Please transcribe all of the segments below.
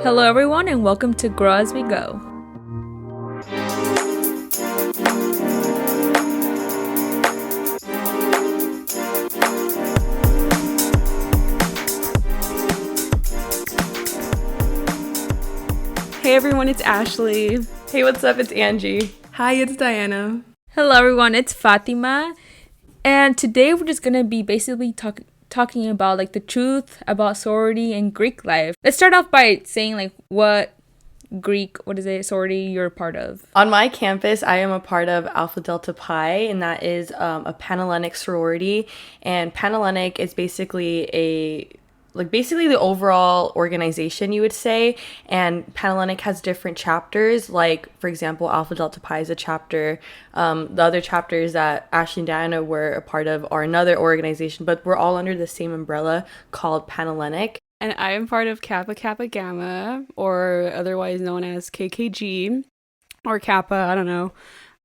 Hello, everyone, and welcome to Grow As We Go. Hey everyone, it's Ashley. Hey, what's up? It's Angie. Hi, it's Diana. Hello, everyone, it's Fatima, and today we're just gonna be basically talking about the truth about sorority and Greek life. Let's start off by saying what sorority you're a part of. On my campus, I am a part of Alpha Delta Pi, and that is a Panhellenic sorority. And Panhellenic is basically basically the overall organization, you would say. And Panhellenic has different chapters. Like, for example, Alpha Delta Pi is a chapter. The other chapters that Ashley and Diana were a part of are another organization, but we're all under the same umbrella called Panhellenic. And I am part of Kappa Kappa Gamma, or otherwise known as KKG, or Kappa, I don't know.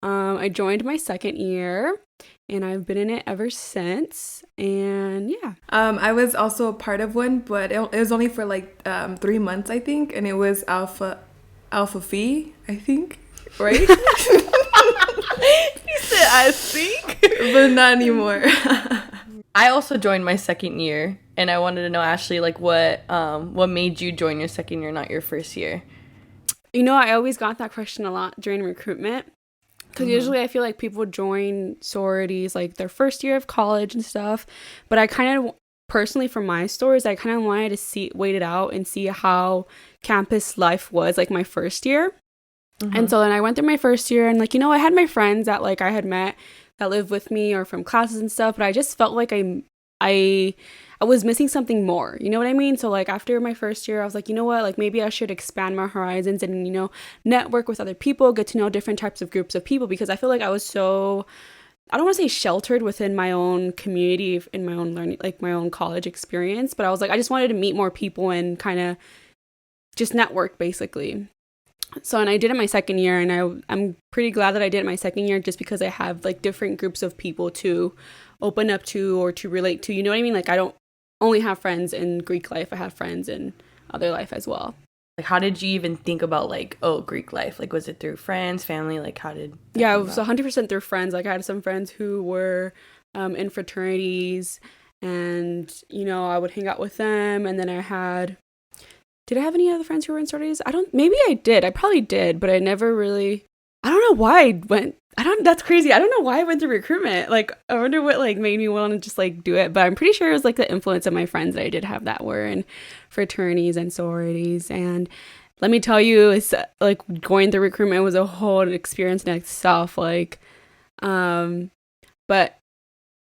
I joined my second year, and I've been in it ever since, and yeah. I was also a part of one, but it was only for 3 months, I think, and it was Alpha Phi, I think, right? You said I think, but not anymore. I also joined my second year, and I wanted to know, Ashley, what made you join your second year, not your first year? You know, I always got that question a lot during recruitment, because usually I feel like people join sororities their first year of college and stuff, but I kind of, personally from my stories, I kind of wanted to wait it out and see how campus life was my first year. And so then I went through my first year, and I had my friends that I had met that lived with me or from classes and stuff, but I just felt like I was missing something more, you know what I mean? So after my first year, I was like, you know what, maybe I should expand my horizons and network with other people, get to know different types of groups of people, because I feel like I was so, I don't want to say sheltered within my own community, in my own learning, my own college experience, but I was I just wanted to meet more people and kind of just network, basically. So, and I did it my second year, and I'm pretty glad that I did it my second year, just because I have different groups of people to open up to or to relate to, you know what I mean? I don't only have friends in Greek life, I have friends in other life as well. How did you even think about Greek life? Was it through friends, family? How did Yeah, it was 100% through friends. I had some friends who were in fraternities, and I would hang out with them. And then did I have any other friends who were in sororities? Maybe I did. I probably did, but I never really, I don't know why I went. That's crazy. I don't know why I went through recruitment. I wonder what made me want to just do it. But I'm pretty sure it was the influence of my friends that I did have that were in fraternities and sororities. And let me tell you, it's going through recruitment was a whole experience in itself. But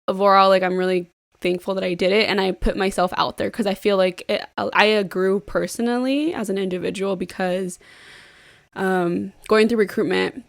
overall, I'm really thankful that I did it, and I put myself out there, because I feel I grew personally as an individual, because going through recruitment,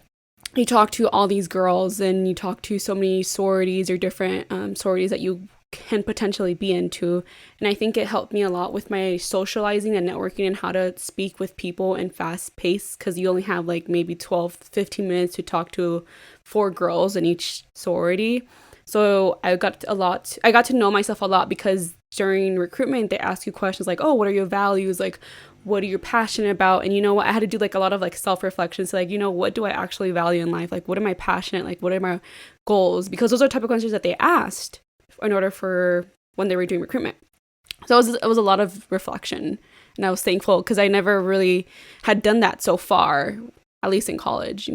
you talk to all these girls, and you talk to so many sororities or different sororities that you can potentially be into, and I think it helped me a lot with my socializing and networking and how to speak with people in fast pace, because you only have maybe 12-15 minutes to talk to 4 girls in each sorority. So I got to know myself a lot, because during recruitment, they ask you questions oh, what are your values? What are you passionate about? And you know what? I had to do a lot of self-reflection. So what do I actually value in life? What am I passionate? What are my goals? Because those are the type of questions that they asked in order for when they were doing recruitment. So it was a lot of reflection, and I was thankful, because I never really had done that so far, at least in college,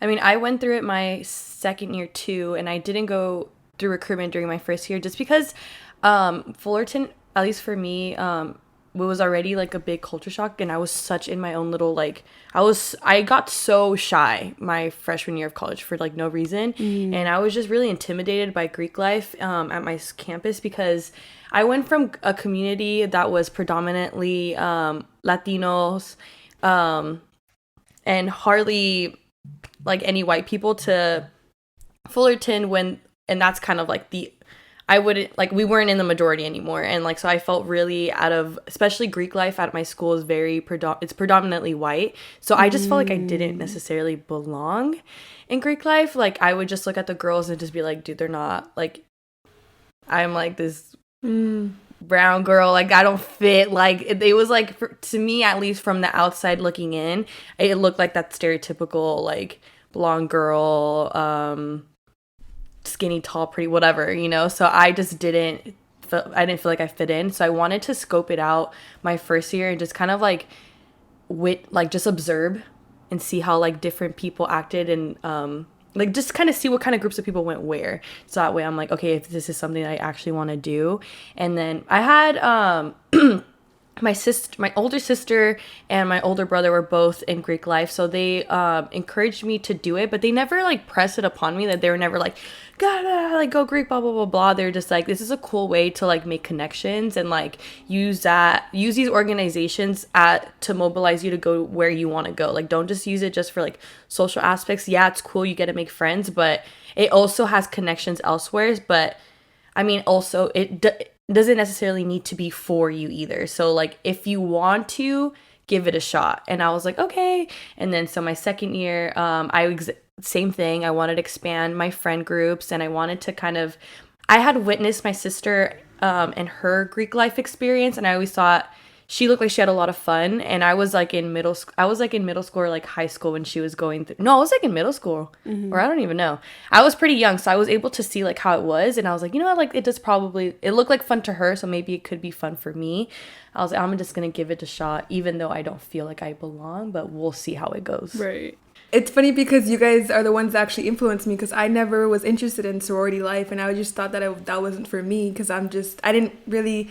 I mean, I went through it my second year too, and I didn't go through recruitment during my first year, just because Fullerton, at least for me, it was already a big culture shock, and I was such in my own little I got so shy my freshman year of college for no reason, and I was just really intimidated by Greek life at my campus, because I went from a community that was predominantly Latinos and hardly any white people to Fullerton, and that's kind of I wouldn't we weren't in the majority anymore, and so I felt really out of, especially Greek life at my school is it's predominantly white, so I just felt I didn't necessarily belong in Greek life. I would just look at the girls and just be dude, they're not I'm this brown girl, like I don't fit. Like it was like to me, at least from the outside looking in, it looked like that stereotypical like blonde girl, skinny, tall, pretty, whatever, you know. So I just I didn't feel like I fit in. So I wanted to scope it out my first year and just kind of like just observe and see how like different people acted, and like just kind of see what kind of groups of people went where. So that way I'm like, okay, if this is something I actually want to do. And then I had my older sister and my older brother were both in Greek life, so they encouraged me to do it, but they never like pressed it upon me. That they were never like, gotta like go Greek, blah blah blah blah. They're just like, this is a cool way to like make connections and like use these organizations to mobilize you to go where you want to go. Like, don't just use it just for like social aspects. Yeah, it's cool, you get to make friends, but it also has connections elsewhere. But I mean, also it doesn't necessarily need to be for you either. So like if you want to, give it a shot. And I was like, okay. And then so my second year, same thing. I wanted to expand my friend groups, and I wanted to I had witnessed my sister and her Greek life experience, and I always thought she looked like she had a lot of fun. And I was like in middle school. I was like in middle school or like high school when she was going through. No, I was like in middle school, or I don't even know. I was pretty young, so I was able to see like how it was, and I was like, you know what, like it looked like fun to her, so maybe it could be fun for me. I was like, I'm just gonna give it a shot, even though I don't feel like I belong, but we'll see how it goes. Right. It's funny because you guys are the ones that actually influenced me, because I never was interested in sorority life, and I just thought that that wasn't for me, because I didn't really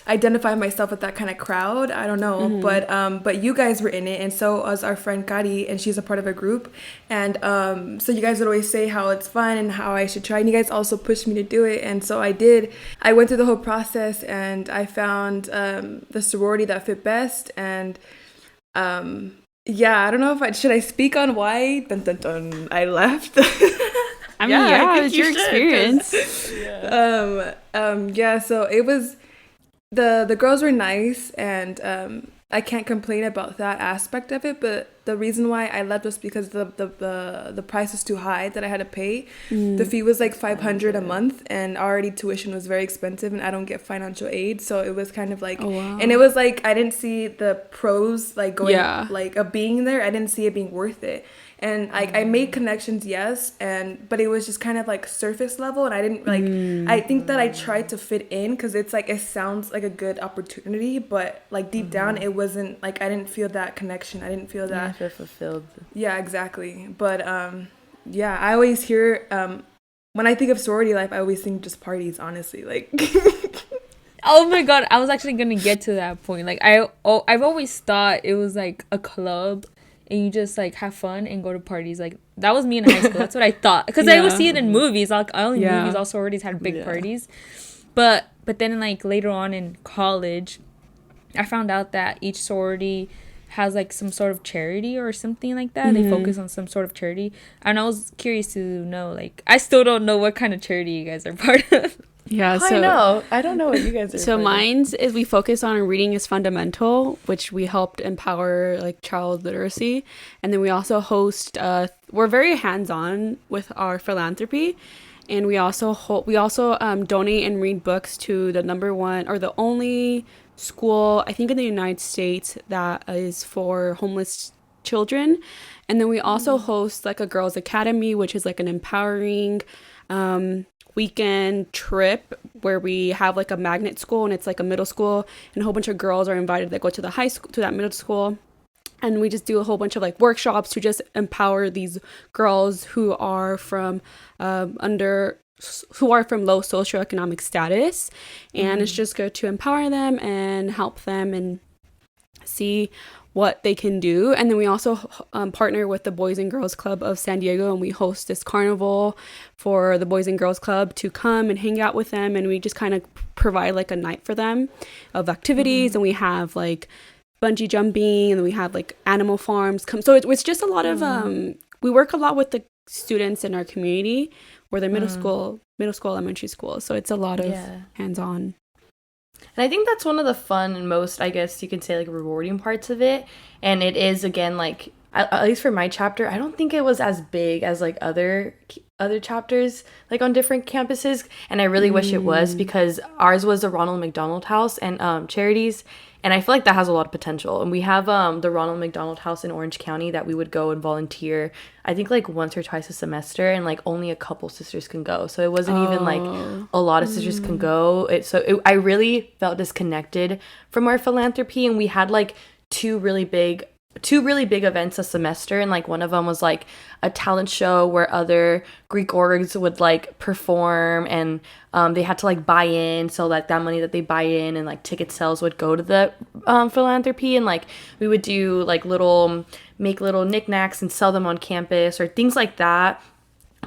identify myself with that kind of crowd. I don't know, but you guys were in it, and so was our friend Kari, and she's a part of a group, and so you guys would always say how it's fun and how I should try, and you guys also pushed me to do it, and so I did. I went through the whole process, and I found the sorority that fit best, and yeah, I don't know if should I speak on why I left. I mean, yeah, it's your experience. Yeah, so it was, the girls were nice, and I can't complain about that aspect of it, but the reason why I left was because the price was too high that I had to pay. The fee was like $500 a month, and already tuition was very expensive, and I don't get financial aid, so it was kind of like, and it was like I didn't see the pros like going like of being there. I didn't see it being worth it. And like I made connections, yes, but it was just kind of like surface level, and I didn't like I think that I tried to fit in because it's like it sounds like a good opportunity, but like deep down it wasn't, like I didn't feel that connection. I didn't feel that fulfilled. Yeah, exactly. But yeah, I always hear when I think of sorority life, I always think just parties, honestly, like Oh my god, I was actually gonna get to that point. Like I've always thought it was like a club, and you just like have fun and go to parties. Like that was me in high school. That's what I thought, because I would see it in movies. Like all in movies, all sororities had big parties. But then like later on in college, I found out that each sorority has like some sort of charity or something like that. They focus on some sort of charity, and I was curious to know, like, I still don't know what kind of charity you guys are part of. Yeah, so I don't know what you guys are. So mine's is we focus on reading is fundamental, which we helped empower like child literacy, and then we also host. We're very hands-on with our philanthropy, and we also donate and read books to the number one or the only school I think in the United States that is for homeless children, and then we also host like a girls' academy, which is like an empowering weekend trip where we have like a magnet school, and it's like a middle school, and a whole bunch of girls are invited that go to the high school, to that middle school, and we just do a whole bunch of like workshops to just empower these girls who are from low socioeconomic status, and it's just good to empower them and help them and see what they can do. And then we also partner with the Boys and Girls Club of San Diego, and we host this carnival for the Boys and Girls Club to come and hang out with them, and we just kind of provide like a night for them of activities, and we have like bungee jumping, and we have like animal farms come. So it's just a lot of we work a lot with the students in our community, where they're middle school, elementary school, so it's a lot of hands-on. And I think that's one of the fun and most, I guess you can say, like, rewarding parts of it. And it is, again, like, at least for my chapter, I don't think it was as big as like other chapters like on different campuses, and I really wish it was, because ours was the Ronald McDonald House and charities, and I feel like that has a lot of potential. And we have the Ronald McDonald House in Orange County that we would go and volunteer, I think like once or twice a semester, and like only a couple sisters can go, so it wasn't even like a lot of sisters can go. I really felt disconnected from our philanthropy, and we had like two really big events a semester, and like one of them was like a talent show where other Greek orgs would like perform, and they had to like buy in, so like that money that they buy in and like ticket sales would go to the philanthropy, and like we would do like make little knickknacks and sell them on campus or things like that.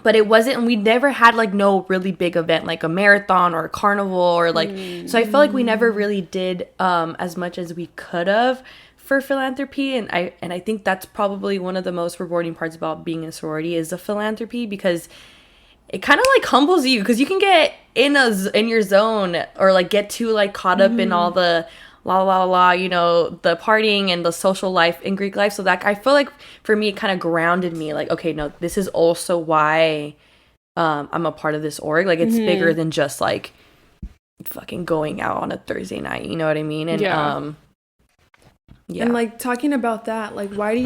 But it wasn't, we never had like no really big event like a marathon or a carnival or like, so I felt like we never really did as much as we could have for philanthropy. And I think that's probably one of the most rewarding parts about being in a sorority is the philanthropy, because it kind of like humbles you, because you can get in your zone, or like get too like caught up in all the the partying and the social life in Greek life. So that, I feel like for me, it kind of grounded me, like, okay, no, this is also why I'm a part of this org. Like, it's bigger than just like fucking going out on a Thursday night, you know what I mean? And and like talking about that, like why do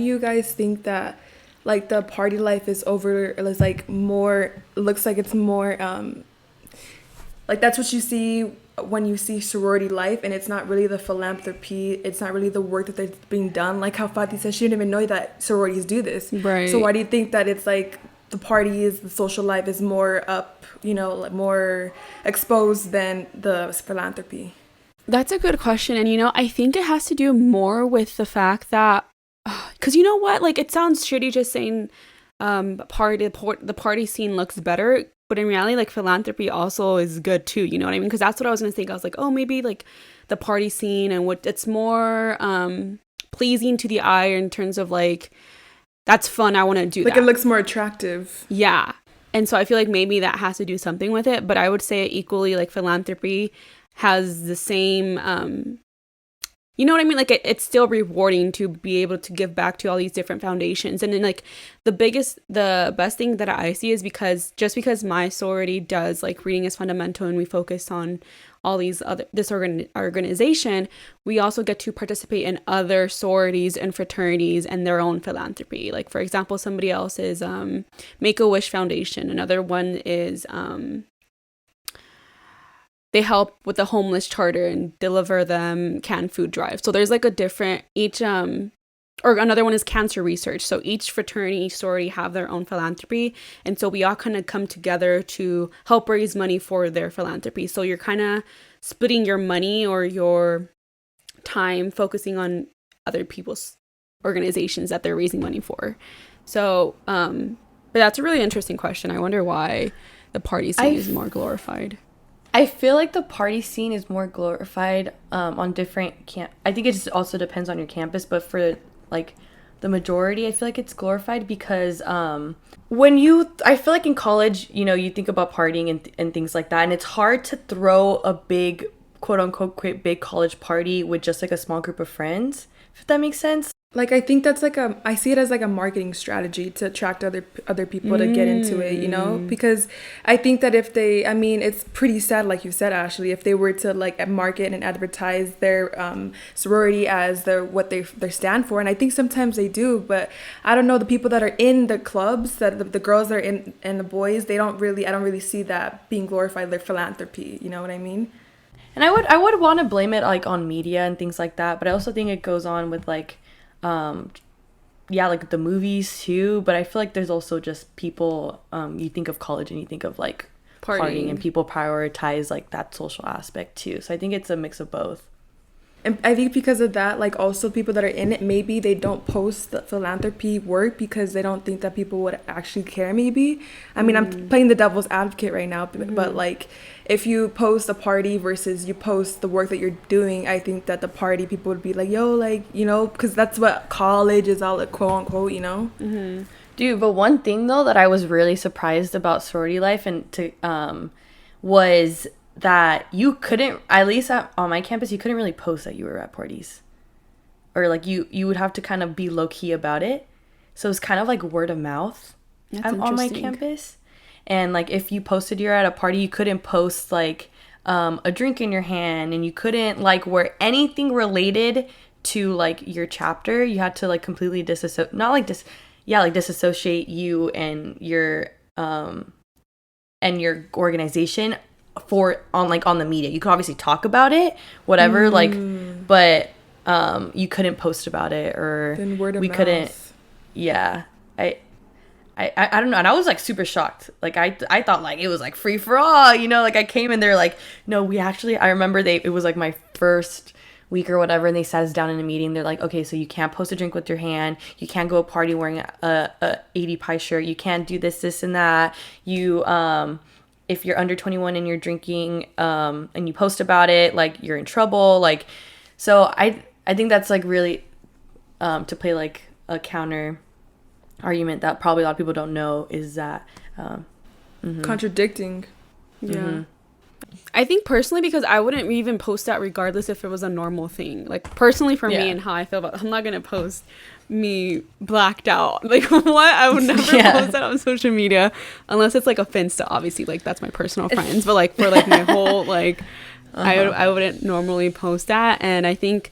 you guys think that like the party life is like more, looks like it's more like that's what you see when you see sorority life, and it's not really the philanthropy, it's not really the work that's being done, like how Fatih says she didn't even know that sororities do this, right? So why do you think that it's like the parties, the social life is more up, like more exposed than the philanthropy? That's a good question. And I think it has to do more with the fact that, because you know what, like, it sounds shitty just saying the party scene looks better, but in reality, like, philanthropy also is good too, you know what I mean? Because that's what I was gonna think. I was like, oh, maybe like the party scene and what it's more pleasing to the eye in terms of like, that's fun, I want to do like that. It looks more attractive. Yeah. And so I feel like maybe that has to do something with it, but I would say equally, like, philanthropy has the same you know what I mean? Like, it's still rewarding to be able to give back to all these different foundations. And then, like, the best thing that I see is because my sorority does, like, reading is fundamental, and we focus on all these organization, we also get to participate in other sororities and fraternities and their own philanthropy. Like, for example, somebody else is Make-A-Wish Foundation. Another one is they help with the homeless charter and deliver them canned food drive. So there's like a different or another one is cancer research. So each fraternity, each sorority have their own philanthropy. And so we all kind of come together to help raise money for their philanthropy. So you're kind of splitting your money or your time focusing on other people's organizations that they're raising money for. So, but that's a really interesting question. I wonder why the party scene is more glorified. I feel like the party scene is more glorified on different I think it just also depends on your campus, but for like the majority, I feel like it's glorified because I feel like in college, you think about partying and things like that, and it's hard to throw a big, quote unquote, big college party with just like a small group of friends, if that makes sense. Like, I think that's like I see it as like a marketing strategy to attract other people to get into it, because I think that it's pretty sad, like you said, Ashley, if they were to like market and advertise their sorority as what they stand for, and I think sometimes they do, but I don't know, the people that are in the clubs, that the girls that are in and the boys, I don't really see that being glorified, their philanthropy, you know what I mean? And I would want to blame it like on media and things like that, but I also think it goes on with like like the movies too, but I feel like there's also just people, you think of college and you think of like partying, and people prioritize like that social aspect too. So I think it's a mix of both. And I think because of that, like, also people that are in it, maybe they don't post the philanthropy work because they don't think that people would actually care, maybe. I mean, I'm playing the devil's advocate right now, but like, if you post a party versus you post the work that you're doing, I think that the party people would be like, yo, like, because that's what college is all, like, quote unquote, Mm-hmm. Dude, but one thing though that I was really surprised about sorority life was that you couldn't, at least on my campus, you couldn't really post that you were at parties. or like you would have to kind of be low key about it. So it's kind of like word of mouth. That's On my campus. And like if you posted you're at a party, you couldn't post like a drink in your hand, and you couldn't like wear anything related to like your chapter. You had to like completely disassociate you and your organization on the media. You could obviously talk about it, whatever, but you couldn't post about it, or then word of we mouth. Couldn't. Yeah, I don't know, and I was like super shocked. Like I thought like it was like free for all, like I came and they're like, no, we actually, I remember it was like my first week or whatever, and they sat us down in a meeting. They're like, okay, so you can't post a drink with your hand, you can't go to a party wearing a 80 pie shirt, you can't do this and that, you if you're under 21 and you're drinking and you post about it, like you're in trouble. Like, so I think that's like really to play like a counter argument that probably a lot of people don't know is that contradicting. Yeah. I think personally, because I wouldn't even post that regardless if it was a normal thing. Like personally for me and how I feel about, I'm not gonna post me blacked out. Like what? I would never post that on social media unless it's like a Finsta, obviously. Like that's my personal friends. But like for like my whole like I wouldn't normally post that. And I think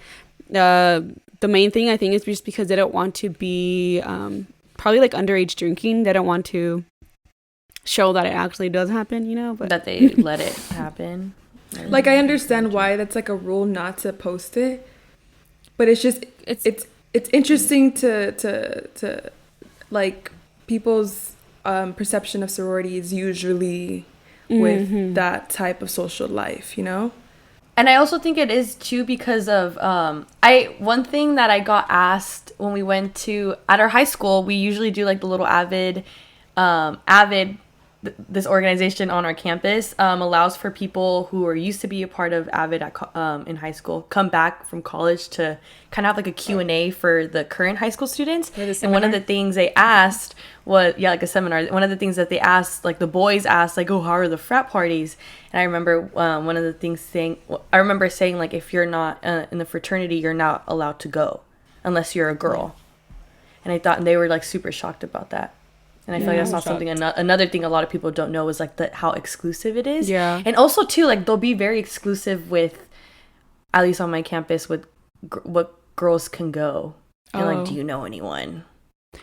the main thing I think is just because they don't want to be probably like underage drinking. They don't want to show that it actually does happen, but that they let it happen. Like I understand why that's like a rule not to post it, but it's just it's interesting to like people's perception of sorority is usually with that type of social life, And I also think it is too because of one thing that I got asked when we went to at our high school, we usually do like the little Avid this organization on our campus allows for people who are used to be a part of Avid in high school come back from college to kind of have like a Q&A for the current high school students. And one of the things they asked was like a seminar. One of the things that they asked, like the boys asked, like, oh, how are the frat parties? And I remember one of the things saying like, if you're not in the fraternity, you're not allowed to go unless you're a girl. And I thought they were like super shocked about that. And I feel like that's not something. Another thing a lot of people don't know is like how exclusive it is. Yeah. And also too, like they'll be very exclusive with, at least on my campus, with what girls can go. And like, do you know anyone?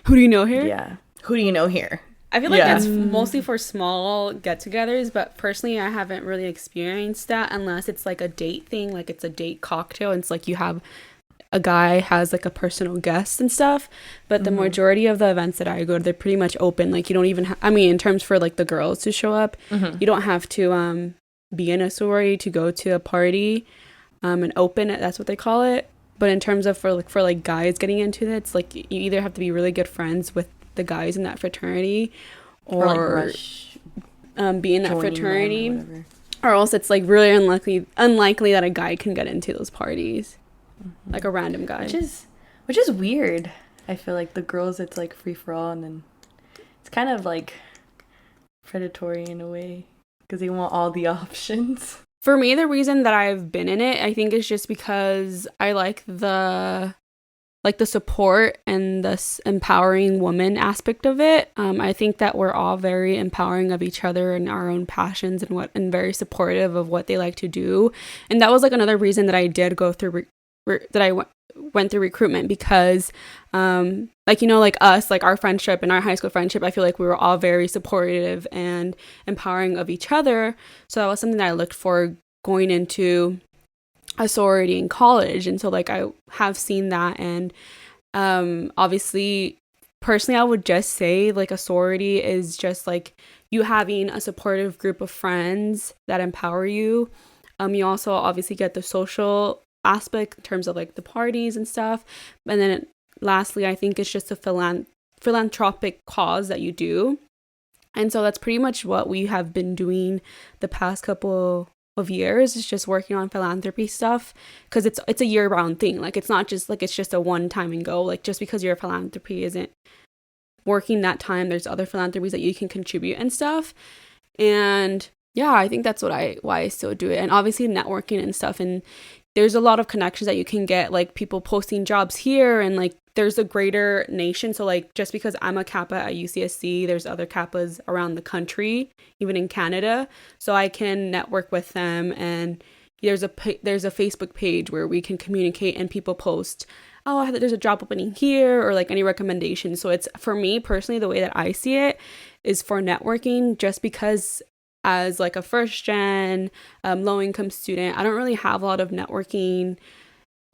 Who do you know here? Yeah. Who do you know here? I feel like that's mostly for small get-togethers, but personally, I haven't really experienced that unless it's like a date thing, like it's a date cocktail. And it's like you have a guy has like a personal guest and stuff, but the majority of the events that I go to, they're pretty much open. Like you don't even in terms for like the girls to show up, you don't have to be in a sorority to go to a party and open it, that's what they call it. But in terms of for guys getting into it, it's like you either have to be really good friends with the guys in that fraternity or like be in that fraternity, or else it's like really unlikely that a guy can get into those parties. Like a random guy, which is weird. I feel like the girls, it's like free for all, and then it's kind of like predatory in a way because they want all the options. For me, the reason that I've been in it, I think, is just because I like the support and the empowering woman aspect of it. I think that we're all very empowering of each other and our own passions and very supportive of what they like to do. And that was like another reason that I did go through went through recruitment, because like us, like our friendship and our high school friendship, I feel like we were all very supportive and empowering of each other. So that was something that I looked for going into a sorority in college. And so like I have seen that, and obviously personally I would just say like a sorority is just like you having a supportive group of friends that empower you. You also obviously get the social aspect in terms of like the parties and stuff, and then lastly I think it's just a philanthropic cause that you do. And so that's pretty much what we have been doing the past couple of years, is just working on philanthropy stuff, because it's a year-round thing. Like it's not just like it's just a one time and go. Like just because your philanthropy isn't working that time, there's other philanthropies that you can contribute and stuff. And yeah, I think that's why I still do it. And obviously networking and stuff, and there's a lot of connections that you can get, like people posting jobs here, and like there's a greater nation. So like just because I'm a Kappa at UCSC, there's other Kappas around the country, even in Canada, so I can network with them. And there's a Facebook page where we can communicate, and people post, oh, there's a job opening here, or like any recommendations. So it's, for me personally, the way that I see it is for networking, just because as like a first gen low income student, I don't really have a lot of networking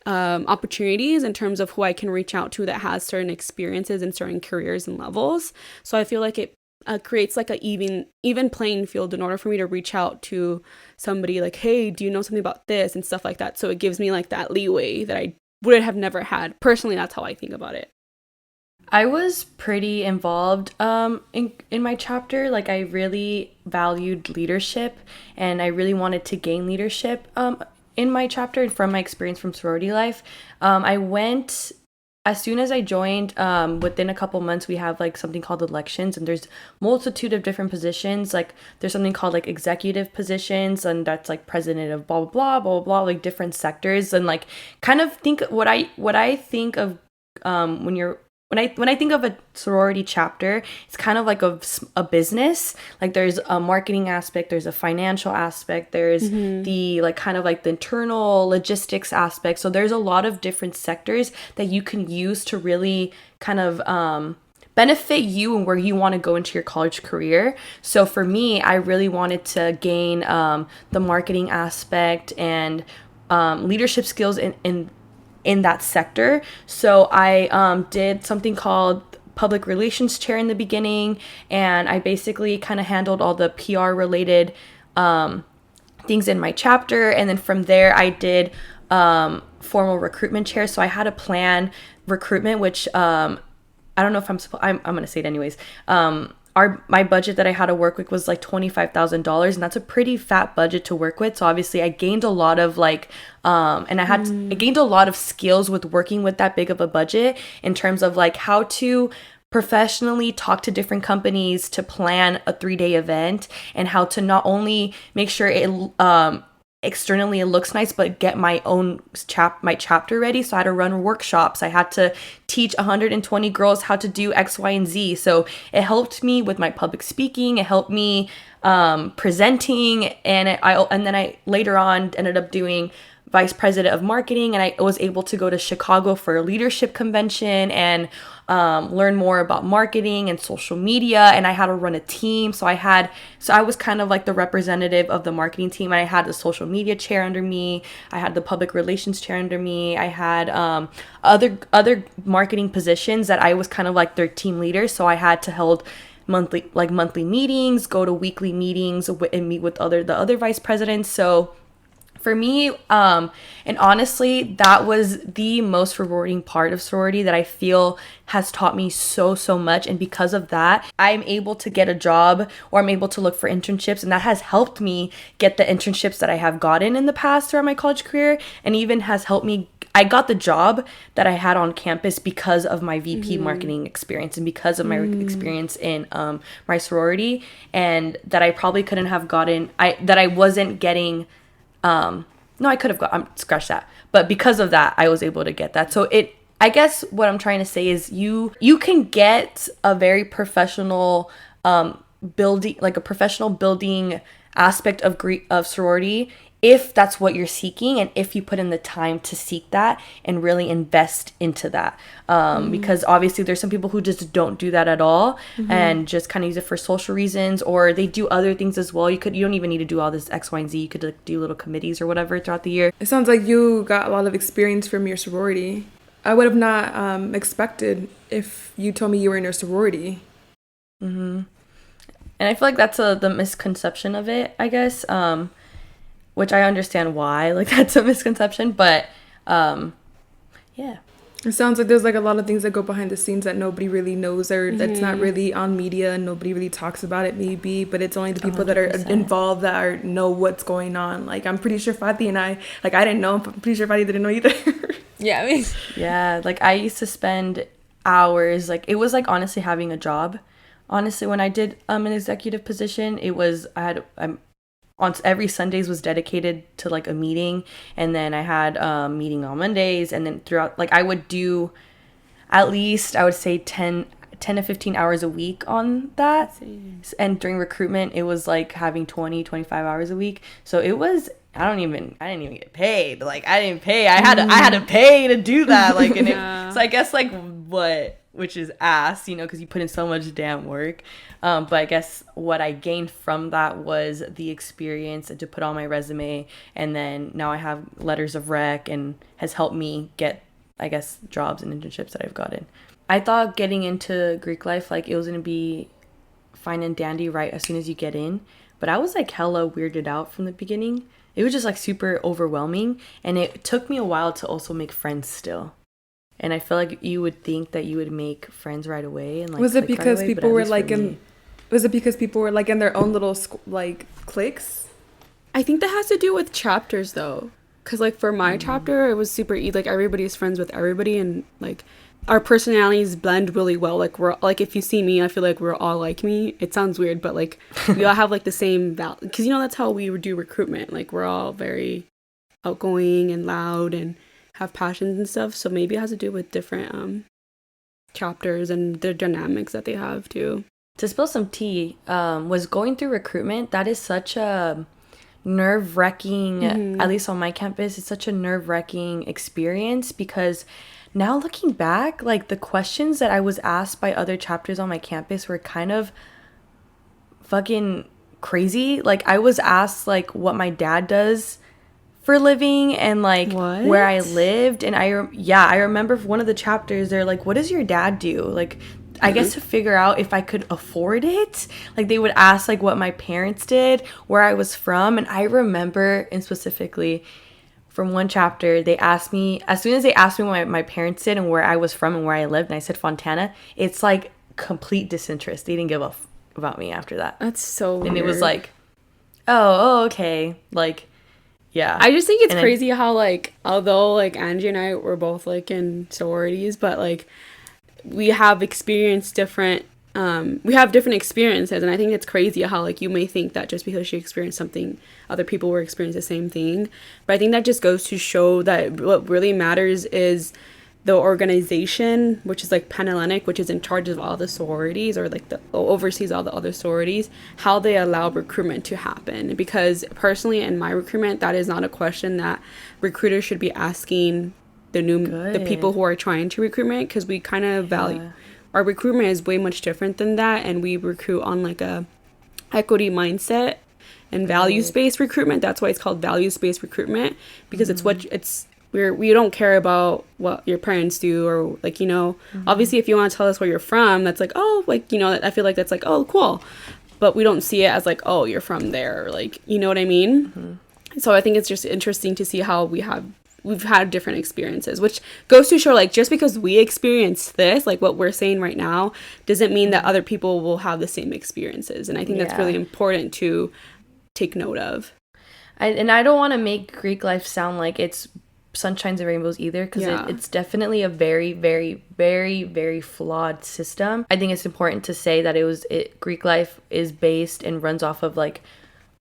opportunities in terms of who I can reach out to that has certain experiences and certain careers and levels. So I feel like it creates like a even playing field in order for me to reach out to somebody like, hey, do you know something about this, and stuff like that. So it gives me like that leeway that I would have never had. Personally, that's how I think about it. I was pretty involved in my chapter. Like, I really valued leadership, and I really wanted to gain leadership in my chapter. And from my experience from sorority life, I went, as soon as I joined, within a couple months, we have like something called elections, and there's multitude of different positions. Like, there's something called like executive positions, and that's like president of blah blah blah blah blah, like different sectors. And like, kind of think what I think of when I think of a sorority chapter, it's kind of like a business. Like, there's a marketing aspect, there's a financial aspect, there's the like kind of like the internal logistics aspect. So there's a lot of different sectors that you can use to really kind of benefit you and where you want to go into your college career. So for me, I really wanted to gain the marketing aspect and leadership skills in that sector. So I did something called public relations chair in the beginning, and I basically kind of handled all the PR related things in my chapter. And then from there, I did formal recruitment chair. So I had to plan recruitment, which I don't know if I'm going to say it anyways. My budget that I had to work with was like $25,000, and that's a pretty fat budget to work with. So obviously I gained a lot of like, I gained a lot of skills with working with that big of a budget, in terms of like how to professionally talk to different companies to plan a 3-day event, and how to not only make sure it externally it looks nice, but get my own chapter ready. So I had to run workshops. I had to teach 120 girls how to do X, Y, and Z. So it helped me with my public speaking. It helped me presenting, and then I later on ended up doing vice president of marketing, and I was able to go to Chicago for a leadership convention and learn more about marketing and social media. And I had to run a team, so I was kind of like the representative of the marketing team. I had the social media chair under me, I had the public relations chair under me, I had other marketing positions that I was kind of like their team leader. So I had to hold monthly meetings, go to weekly meetings, and meet with the other vice presidents. So for me, and honestly, that was the most rewarding part of sorority that I feel has taught me so much. And because of that, I'm able to get a job, or I'm able to look for internships, and that has helped me get the internships that I have gotten in the past throughout my college career, and even has helped me. I got the job that I had on campus because of my VP marketing experience, and because of my experience in my sorority, and that I probably couldn't have gotten. That I wasn't getting. No, I could have got, scratch that. But because of that, I was able to get that. So I guess what I'm trying to say is you can get a very professional building, like a professional building aspect of sorority, if that's what you're seeking, and if you put in the time to seek that and really invest into that. Because obviously there's some people who just don't do that at all, and just kind of use it for social reasons, or they do other things as well. You don't even need to do all this X, Y, and Z. You could like do little committees or whatever throughout the year. It sounds like you got a lot of experience from your sorority. I would have not expected if you told me you were in a sorority. And I feel like that's the misconception of it, I guess. Which I understand why, like, that's a misconception, but yeah. It sounds like there's like a lot of things that go behind the scenes that nobody really knows, or that's not really on media, and nobody really talks about it maybe, but it's only the people 100%. That are involved that know what's going on. Like, I'm pretty sure Fatih and I didn't know, I'm pretty sure Fatih didn't know either. Yeah, like I used to spend hours, like it was like honestly having a job. Honestly, when I did an executive position, it was on every Sundays was dedicated to like a meeting, and then I had meeting on Mondays, and then throughout, like I would do at least, I would say 10 to 15 hours a week on that. And during recruitment, it was like having 25 hours a week. So it was, I didn't even get paid. Like I didn't pay. I had to pay to do that. Like, and so I guess like which is ass, you know, because you put in so much damn work. But I guess what I gained from that was the experience to put on my resume. And then now I have letters of rec, and has helped me get, I guess, jobs and internships that I've gotten. I thought getting into Greek life, like, it was going to be fine and dandy right as soon as you get in. But I was, like, hella weirded out from the beginning. It was just, like, super overwhelming. And it took me a while to also make friends still. And I feel like you would think that you would make friends right away. And like, was it because right away, people were, like, was it because people were, like, in their own little, like, cliques? I think that has to do with chapters, though. Because, like, for my chapter, it was super easy. Like, everybody's friends with everybody. And, like, our personalities blend really well. Like, we're like, if you see me, I feel like we're all like me. It sounds weird, but like we all have like the same value, because you know that's how we would do recruitment. Like, we're all very outgoing and loud and have passions and stuff. So maybe it has to do with different chapters and the dynamics that they have too. To spill some tea, was going through recruitment, that is such a nerve-wracking, at least on my campus, it's such a nerve-wracking experience, because now looking back, like, the questions that I was asked by other chapters on my campus were kind of fucking crazy. Like, I was asked, like, what my dad does for a living, and, like, where I lived. And I remember one of the chapters, they're like, what does your dad do? Like, I guess to figure out if I could afford it. Like, they would ask, like, what my parents did, where I was from. And I remember, and specifically from one chapter, they asked me, as soon as they asked me what my parents did and where I was from and where I lived, and I said Fontana, it's like complete disinterest. They didn't give a about me after that. That's so weird. And it was like, oh, okay. Like, yeah. I just think it's crazy how, like, although, like, Angie and I were both, like, in sororities, but, like, we have experienced different experiences, and I think it's crazy how, like, you may think that just because she experienced something, other people will experience the same thing. But I think that just goes to show that what really matters is the organization, which is like Panhellenic, which is in charge of all the sororities, or like oversees all the other sororities, how they allow recruitment to happen. Because personally, in my recruitment, that is not a question that recruiters should be asking the people who are trying to recruitment, because we kind of value our recruitment is way much different than that, and we recruit on like a equity mindset and values-based recruitment. That's why it's called values-based recruitment, because we don't care about what your parents do, or like, you know, obviously if you want to tell us where you're from, that's like, oh, like, you know, I feel like that's like, oh, cool, but we don't see it as like, oh, you're from there, like, you know what I mean? So I think it's just interesting to see how we've had different experiences, which goes to show, like, just because we experienced this, like what we're saying right now, doesn't mean that other people will have the same experiences. And I think that's really important to take note of. And I don't want to make Greek life sound like it's sunshines and rainbows either, because it's definitely a very, very, very, very flawed system. I think it's important to say that Greek life is based and runs off of like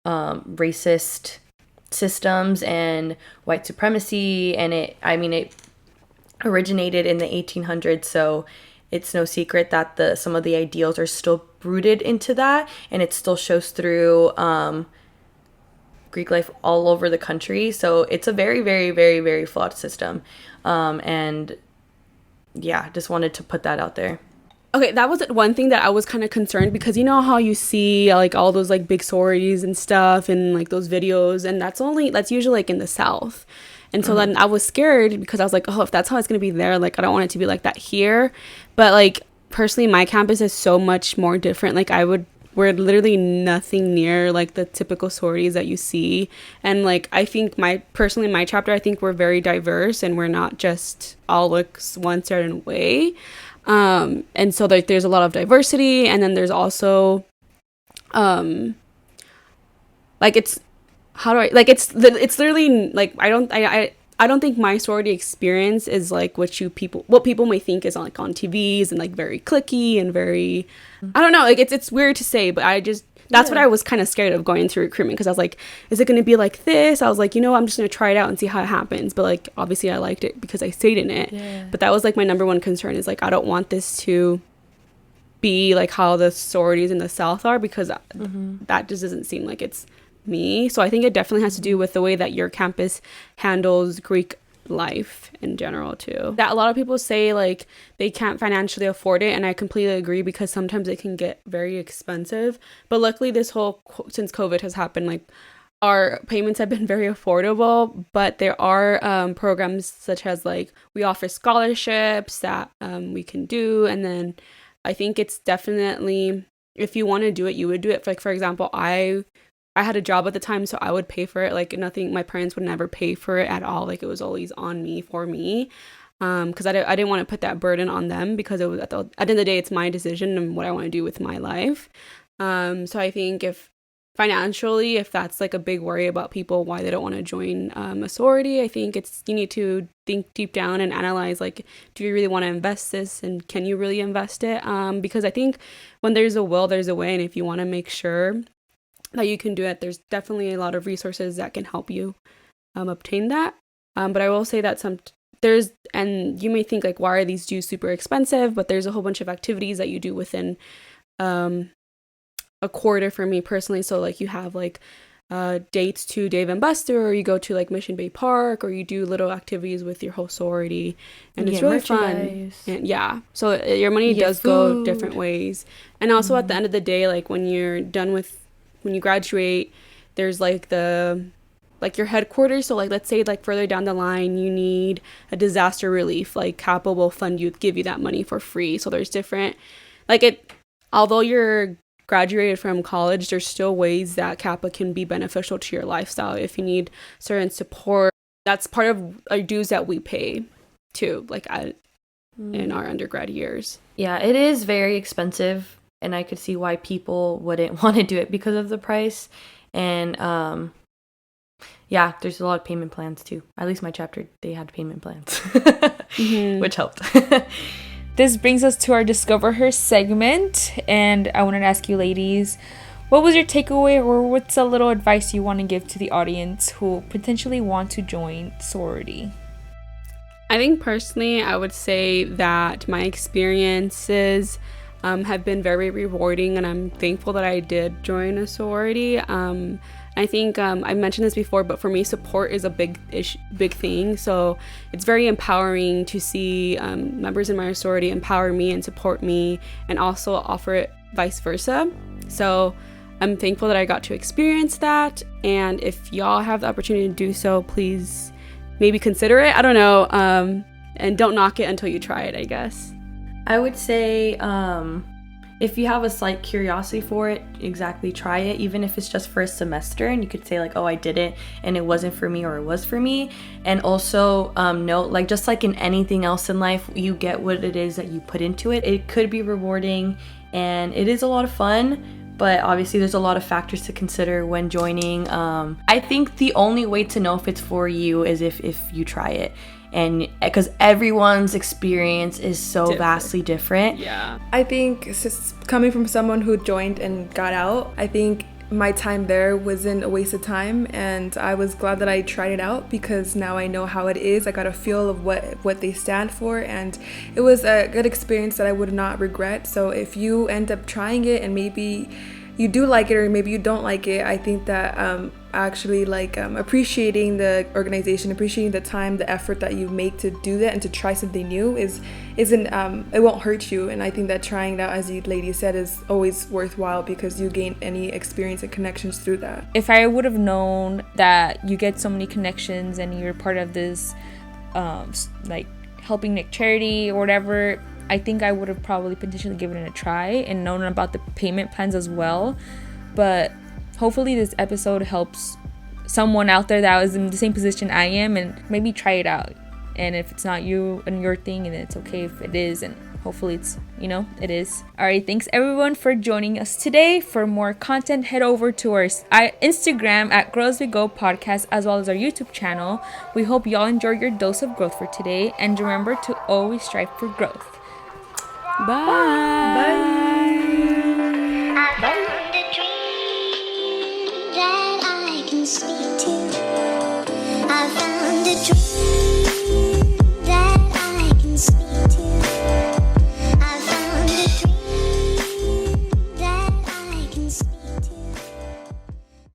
racist systems and white supremacy, and it originated in the 1800s, so it's no secret that some of the ideals are still rooted into that, and it still shows through Greek life all over the country. So it's a very, very, very, very flawed system, and yeah, just wanted to put that out there. Okay, that was one thing that I was kind of concerned, because you know how you see like all those like big sororities and stuff and like those videos, and that's usually like in the South. And so then I was scared, because I was like, oh, if that's how it's going to be there, like, I don't want it to be like that here. But like, personally, my campus is so much more different. Like, we're literally nothing near like the typical sororities that you see. And like, I think my chapter, I think we're very diverse, and we're not just all looks one certain way. And so like there's a lot of diversity, and then there's also like it's literally like I don't think my sorority experience is like what people may think is like on TVs and like very cliquey and very, I don't know, like it's weird to say, but that's what I was kind of scared of going through recruitment, because I was like, is it going to be like this? I was like, I'm just going to try it out and see how it happens. But like, obviously I liked it because I stayed in it. Yeah. But that was like my number one concern, is like, I don't want this to be like how the sororities in the South are, because that just doesn't seem like it's me. So I think it definitely has to do with the way that your campus handles Greek life in general too. That a lot of people say like they can't financially afford it, and I completely agree, because sometimes it can get very expensive. But luckily since COVID has happened, like our payments have been very affordable. But there are programs such as like we offer scholarships that we can do, and then I think it's definitely, if you want to do it, you would do it. Like, for example, I had a job at the time, so I would pay for it. Like, nothing, my parents would never pay for it at all. Like, it was always on me, for me. Because I didn't want to put that burden on them, because it was at the end of the day, it's my decision and what I want to do with my life. So I think if financially, if that's like a big worry about people, why they don't want to join a sorority, I think you need to think deep down and analyze, like, do you really want to invest this, and can you really invest it? Because I think when there's a will, there's a way. And if you want to make sure that you can do it, there's definitely a lot of resources that can help you obtain that. But I will say that and you may think like, why are these dues super expensive? But there's a whole bunch of activities that you do within a quarter, for me personally. So like you have like dates to Dave and Buster, or you go to like Mission Bay Park, or you do little activities with your whole sorority, and it's really fun. And yeah, so your money does go different ways. And also at the end of the day, like when you graduate, there's like your headquarters. So like, let's say like further down the line, you need a disaster relief, like Kappa will give you that money for free. So there's different, although you're graduated from college, there's still ways that Kappa can be beneficial to your lifestyle. If you need certain support, that's part of our dues that we pay too, like in our undergrad years. Yeah, it is very expensive, and I could see why people wouldn't want to do it because of the price. And yeah, there's a lot of payment plans too. At least my chapter, they had payment plans, which helped. This brings us to our Discover Her segment, and I wanted to ask you ladies, what was your takeaway, or what's a little advice you want to give to the audience who potentially want to join sorority? I think personally, I would say that my experiences have been very rewarding, and I'm thankful that I did join a sorority. I think I mentioned this before, but for me, support is a big thing. So it's very empowering to see members in my sorority empower me and support me, and also offer it vice versa. So I'm thankful that I got to experience that. And if y'all have the opportunity to do so, please maybe consider it. I don't know. And don't knock it until you try it, I guess. I would say if you have a slight curiosity for it, exactly, try it, even if it's just for a semester, and you could say like, oh, I did it and it wasn't for me, or it was for me. And also note, like, just like in anything else in life, you get what it is that you put into it. It could be rewarding, and it is a lot of fun, but obviously there's a lot of factors to consider when joining. I think the only way to know if it's for you is if you try it. And because everyone's experience is so vastly different. Yeah. I think coming from someone who joined and got out, I think my time there wasn't a waste of time, and I was glad that I tried it out, because now I know how it is. I got a feel of what they stand for, and it was a good experience that I would not regret. So if you end up trying it and maybe you do like it or maybe you don't like it, I think that actually appreciating the organization, appreciating the time, the effort that you make to do that and to try something new it won't hurt you. And I think that trying it out, as you ladies said, is always worthwhile, because you gain any experience and connections through that. If I would have known that you get so many connections and you're part of this helping Nick charity or whatever, I think I would have probably potentially given it a try and known about the payment plans as well. But hopefully this episode helps someone out there that was in the same position I am, and maybe try it out. And if it's not you and your thing, and it's okay if it is, and hopefully it's, it is. All right, thanks everyone for joining us today. For more content, head over to our Instagram at Girls We Go Podcast, as well as our YouTube channel. We hope y'all enjoyed your dose of growth for today, and remember to always strive for growth. Bye. Bye. I found a dream. it true.